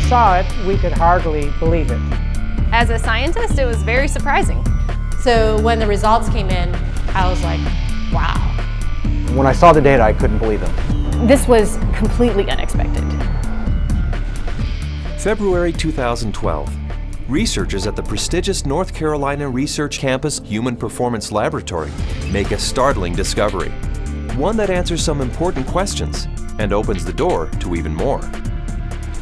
saw it, we could hardly believe it. As a scientist, it was very surprising. So when the results came in, I was like, wow. When I saw the data, I couldn't believe it. This was completely unexpected. February 2012. Researchers at the prestigious North Carolina Research Campus Human Performance Laboratory make a startling discovery. One that answers some important questions and opens the door to even more.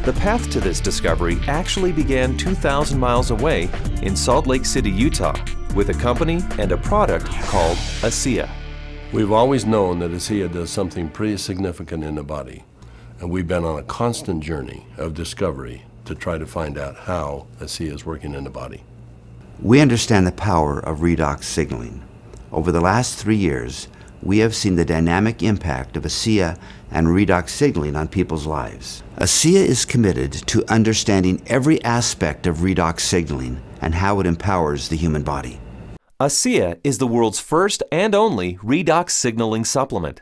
The path to this discovery actually began 2,000 miles away in Salt Lake City, Utah, with a company and a product called ASEA. We've always known that ASEA does something pretty significant in the body, and we've been on a constant journey of discovery to try to find out how ASEA is working in the body. We understand the power of redox signaling. Over the last 3 years, we have seen the dynamic impact of ASEA and redox signaling on people's lives. ASEA is committed to understanding every aspect of redox signaling and how it empowers the human body. ASEA is the world's first and only redox signaling supplement.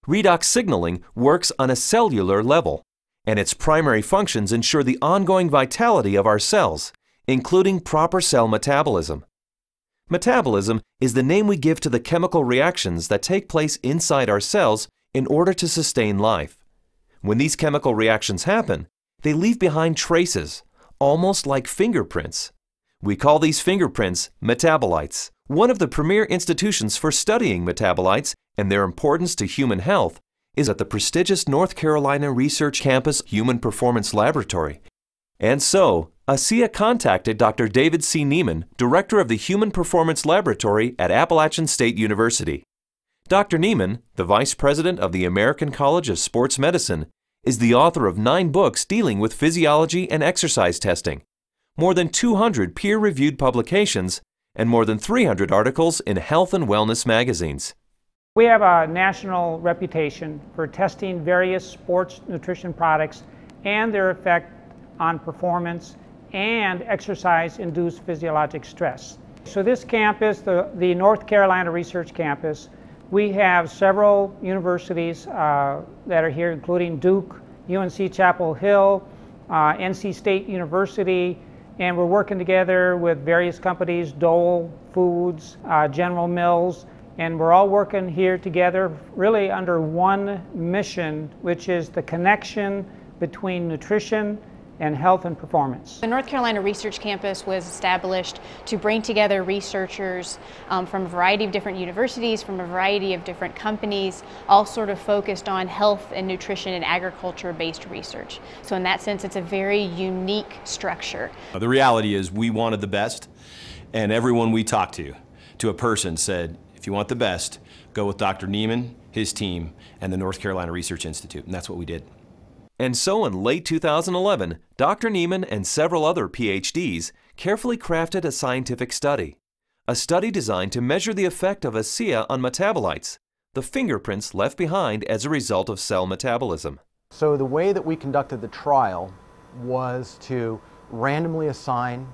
Redox signaling works on a cellular level, and its primary functions ensure the ongoing vitality of our cells, including proper cell metabolism. Metabolism is the name we give to the chemical reactions that take place inside our cells in order to sustain life. When these chemical reactions happen, they leave behind traces, almost like fingerprints. We call these fingerprints metabolites. One of the premier institutions for studying metabolites and their importance to human health is at the prestigious North Carolina Research Campus Human Performance Laboratory. And so, ASEA contacted Dr. David C. Neiman, director of the Human Performance Laboratory at Appalachian State University. Dr. Neiman, the vice president of the American College of Sports Medicine, is the author of 9 books dealing with physiology and exercise testing, more than 200 peer-reviewed publications, and more than 300 articles in health and wellness magazines. We have a national reputation for testing various sports nutrition products and their effect on performance and exercise-induced physiologic stress. So this campus, the North Carolina Research Campus, we have several universities that are here, including Duke, UNC Chapel Hill, NC State University, and we're working together with various companies, Dole Foods, General Mills, and we're all working here together really under one mission, which is the connection between nutrition and health and performance. The North Carolina Research Campus was established to bring together researchers from a variety of different universities, from a variety of different companies, all sort of focused on health and nutrition and agriculture-based research. So in that sense, it's a very unique structure. The reality is we wanted the best, and everyone we talked to a person said, if you want the best, go with Dr. Neiman, his team, and the North Carolina Research Institute, and that's what we did. And so in late 2011, Dr. Neiman and several other PhDs carefully crafted a scientific study. A study designed to measure the effect of ASEA on metabolites, the fingerprints left behind as a result of cell metabolism. So the way that we conducted the trial was to randomly assign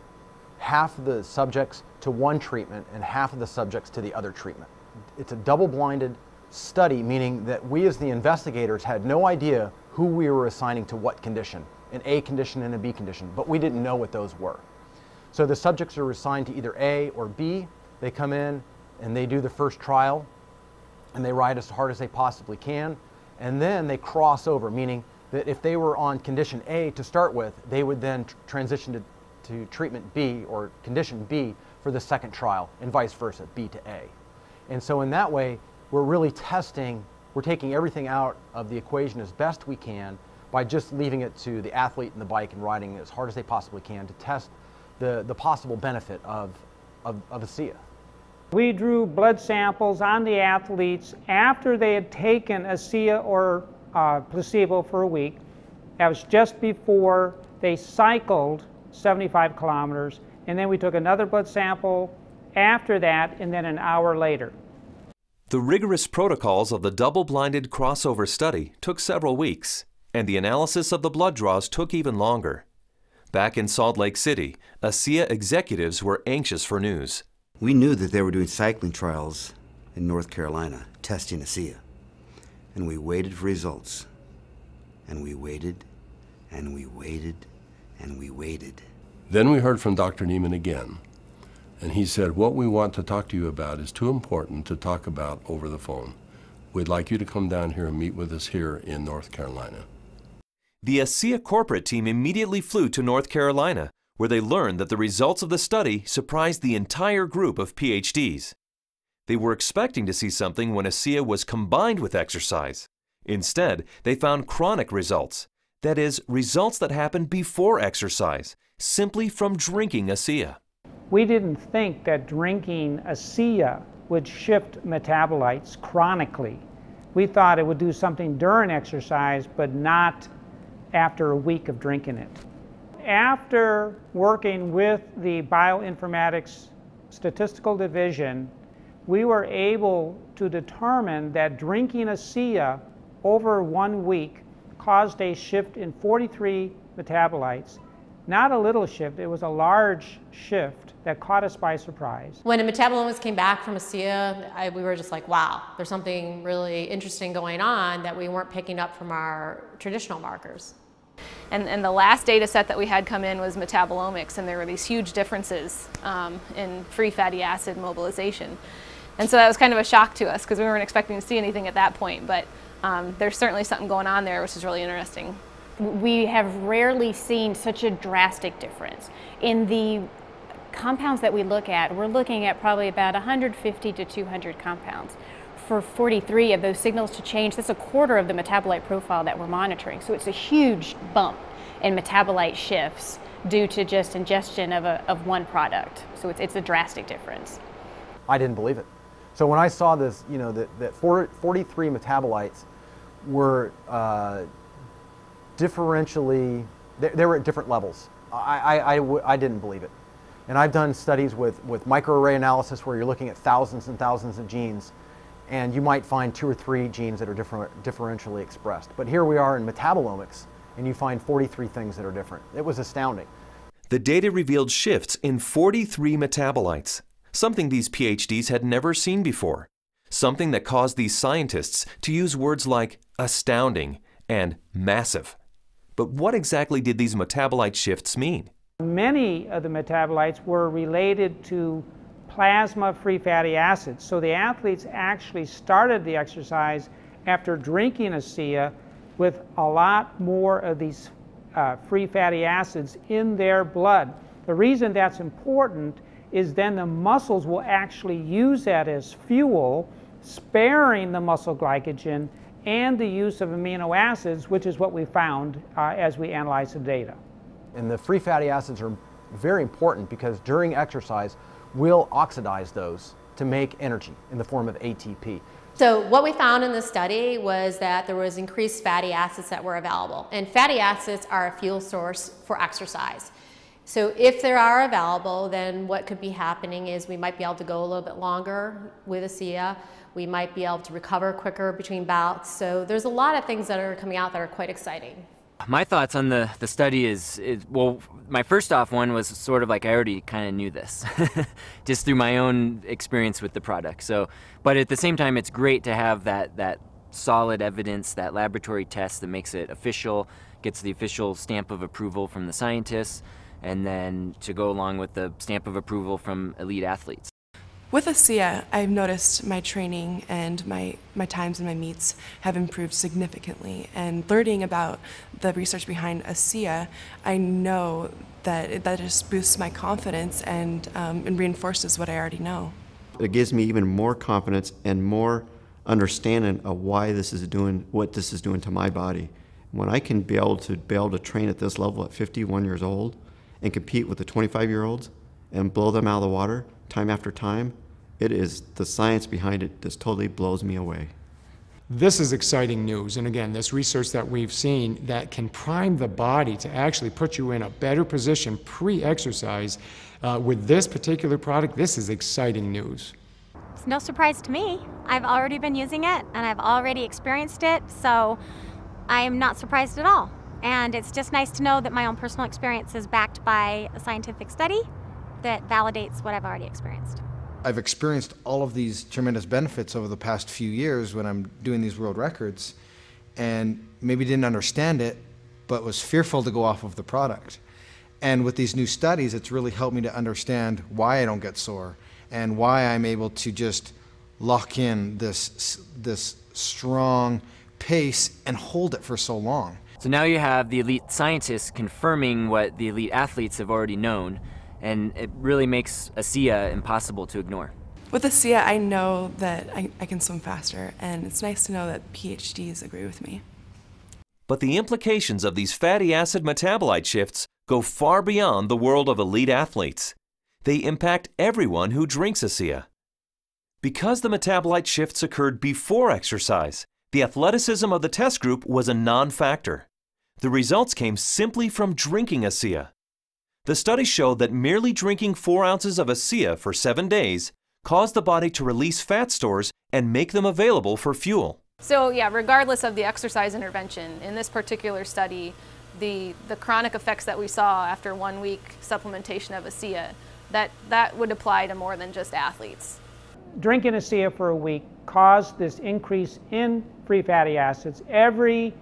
half of the subjects to one treatment and half of the subjects to the other treatment. It's a double-blinded study, meaning that we as the investigators had no idea who we were assigning to what condition, an A condition and a B condition, but we didn't know what those were. So the subjects are assigned to either A or B. They come in and they do the first trial and they ride as hard as they possibly can, and then they cross over, meaning that if they were on condition A to start with, they would then transition to treatment B or condition B for the second trial, and vice versa, B to A. And so in that way, we're really testing, we're taking everything out of the equation as best we can by just leaving it to the athlete and the bike and riding as hard as they possibly can to test the possible benefit of ASEA. We drew blood samples on the athletes after they had taken ASEA or placebo for a week. That was just before they cycled 75 kilometers, and then we took another blood sample after that, and then an hour later. The rigorous protocols of the double-blinded crossover study took several weeks, and the analysis of the blood draws took even longer. Back in Salt Lake City, ASEA executives were anxious for news. We knew that they were doing cycling trials in North Carolina, testing ASEA. And we waited for results. And we waited, and we waited, and we waited. Then we heard from Dr. Neiman again, and he said, what we want to talk to you about is too important to talk about over the phone. We'd like you to come down here and meet with us here in North Carolina. The ASEA corporate team immediately flew to North Carolina, where they learned that the results of the study surprised the entire group of PhDs. They were expecting to see something when ASEA was combined with exercise. Instead, they found chronic results. That is, results that happened before exercise, simply from drinking ASEA. We didn't think that drinking ASEA would shift metabolites chronically. We thought it would do something during exercise, but not after a week of drinking it. After working with the Bioinformatics Statistical Division, we were able to determine that drinking ASEA over 1 week caused a shift in 43 metabolites. Not a little shift, it was a large shift that caught us by surprise. When the metabolomics came back from ASEA, we were just like, wow, there's something really interesting going on that we weren't picking up from our traditional markers. And the last data set that we had come in was metabolomics, and there were these huge differences in free fatty acid mobilization. And so that was kind of a shock to us because we weren't expecting to see anything at that point, but there's certainly something going on there which is really interesting. We have rarely seen such a drastic difference. In the compounds that we look at, we're looking at probably about 150 to 200 compounds. For 43 of those signals to change, that's a quarter of the metabolite profile that we're monitoring. So it's a huge bump in metabolite shifts due to just ingestion of one product. So it's a drastic difference. I didn't believe it. So when I saw this, you know, that 43 metabolites were differentially, they were at different levels. I didn't believe it. And I've done studies with microarray analysis where you're looking at thousands and thousands of genes, and you might find 2 or 3 genes that are differentially expressed. But here we are in metabolomics, and you find 43 things that are different. It was astounding. The data revealed shifts in 43 metabolites, something these PhDs had never seen before, something that caused these scientists to use words like astounding and massive. But what exactly did these metabolite shifts mean? Many of the metabolites were related to plasma free fatty acids. So the athletes actually started the exercise after drinking ASEA with a lot more of these free fatty acids in their blood. The reason that's important is then the muscles will actually use that as fuel, sparing the muscle glycogen and the use of amino acids, which is what we found as we analyzed the data. And the free fatty acids are very important because during exercise, we'll oxidize those to make energy in the form of ATP. So what we found in the study was that there was increased fatty acids that were available. And fatty acids are a fuel source for exercise. So if they are available, then what could be happening is we might be able to go a little bit longer with ASEA. We might be able to recover quicker between bouts. So there's a lot of things that are coming out that are quite exciting. My thoughts on the study is, well, my first off one was sort of like I already kind of knew this, just through my own experience with the product. So, but at the same time, it's great to have that solid evidence, that laboratory test that makes it official, gets the official stamp of approval from the scientists, and then to go along with the stamp of approval from elite athletes. With ASEA, I've noticed my training and my times and my meets have improved significantly. And learning about the research behind ASEA, I know that that just boosts my confidence and reinforces what I already know. It gives me even more confidence and more understanding of why this is doing what this is doing to my body. When I can be able to train at this level at 51 years old and compete with the 25-year-olds and blow them out of the water time after time, it is the science behind it just totally blows me away. This is exciting news, and again, this research that we've seen that can prime the body to actually put you in a better position pre-exercise with this particular product. This is exciting news. It's no surprise to me. I've already been using it and I've already experienced it, so I am not surprised at all. And it's just nice to know that my own personal experience is backed by a scientific study that validates what I've already experienced. I've experienced all of these tremendous benefits over the past few years when I'm doing these world records, and maybe didn't understand it, but was fearful to go off of the product. And with these new studies, it's really helped me to understand why I don't get sore and why I'm able to just lock in this strong pace and hold it for so long. So now you have the elite scientists confirming what the elite athletes have already known, and it really makes ASEA impossible to ignore. With ASEA, I know that I can swim faster, and it's nice to know that PhDs agree with me. But the implications of these fatty acid metabolite shifts go far beyond the world of elite athletes. They impact everyone who drinks ASEA. Because the metabolite shifts occurred before exercise, the athleticism of the test group was a non-factor. The results came simply from drinking ASEA. The study showed that merely drinking 4 ounces of ASEA for 7 days caused the body to release fat stores and make them available for fuel. So yeah, regardless of the exercise intervention, in this particular study, the chronic effects that we saw after 1 week supplementation of ASEA, that would apply to more than just athletes. Drinking ASEA for a week caused this increase in free fatty acids. Every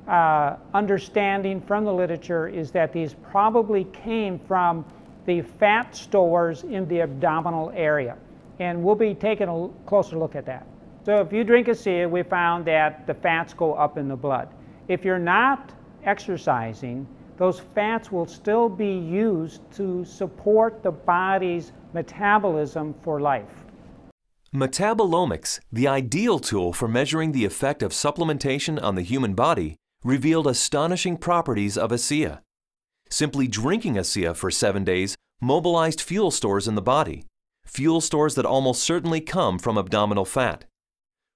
understanding from the literature is that these probably came from the fat stores in the abdominal area. And we'll be taking a closer look at that. So if you drink ASEA, we found that the fats go up in the blood. If you're not exercising, those fats will still be used to support the body's metabolism for life. Metabolomics, the ideal tool for measuring the effect of supplementation on the human body, revealed astonishing properties of ASEA. Simply drinking ASEA for 7 days mobilized fuel stores in the body, fuel stores that almost certainly come from abdominal fat.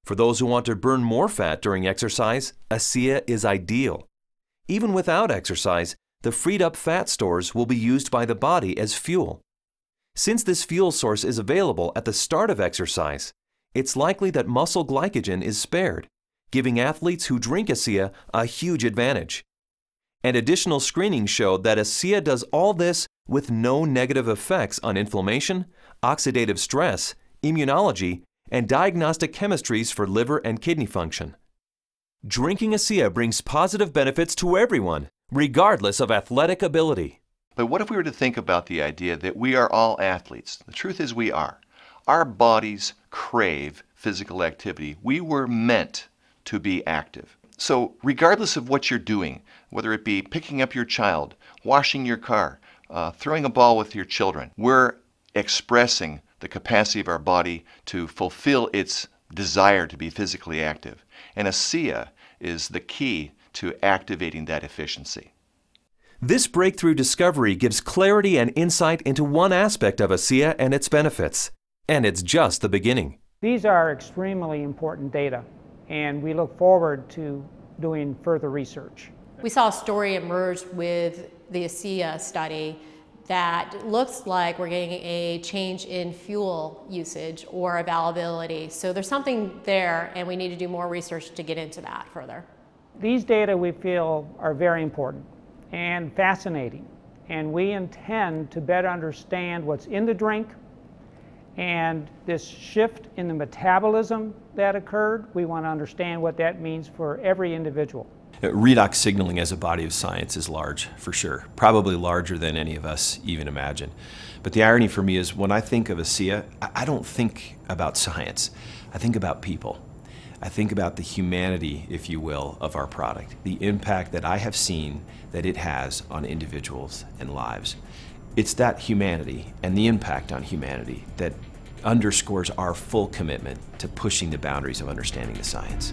For those who want to burn more fat during exercise, ASEA is ideal. Even without exercise, the freed up fat stores will be used by the body as fuel. Since this fuel source is available at the start of exercise, it's likely that muscle glycogen is spared, giving athletes who drink ASEA a huge advantage. And additional screening showed that ASEA does all this with no negative effects on inflammation, oxidative stress, immunology, and diagnostic chemistries for liver and kidney function. Drinking ASEA brings positive benefits to everyone, regardless of athletic ability. But what if we were to think about the idea that we are all athletes? The truth is we are. Our bodies crave physical activity. We were meant to be active. So regardless of what you're doing, whether it be picking up your child, washing your car, throwing a ball with your children, we're expressing the capacity of our body to fulfill its desire to be physically active. And ASEA is the key to activating that efficiency. This breakthrough discovery gives clarity and insight into one aspect of ASEA and its benefits. And it's just the beginning. These are extremely important data, and we look forward to doing further research. We saw a story emerge with the ASEA study that looks like we're getting a change in fuel usage or availability. So there's something there, and we need to do more research to get into that further. These data we feel are very important and fascinating, and we intend to better understand what's in the drink and this shift in the metabolism that occurred. We want to understand what that means for every individual. Redox signaling as a body of science is large, for sure. Probably larger than any of us even imagine. But the irony for me is when I think of ASEA, I don't think about science. I think about people. I think about the humanity, if you will, of our product, the impact that I have seen that it has on individuals and lives. It's that humanity and the impact on humanity that underscores our full commitment to pushing the boundaries of understanding the science.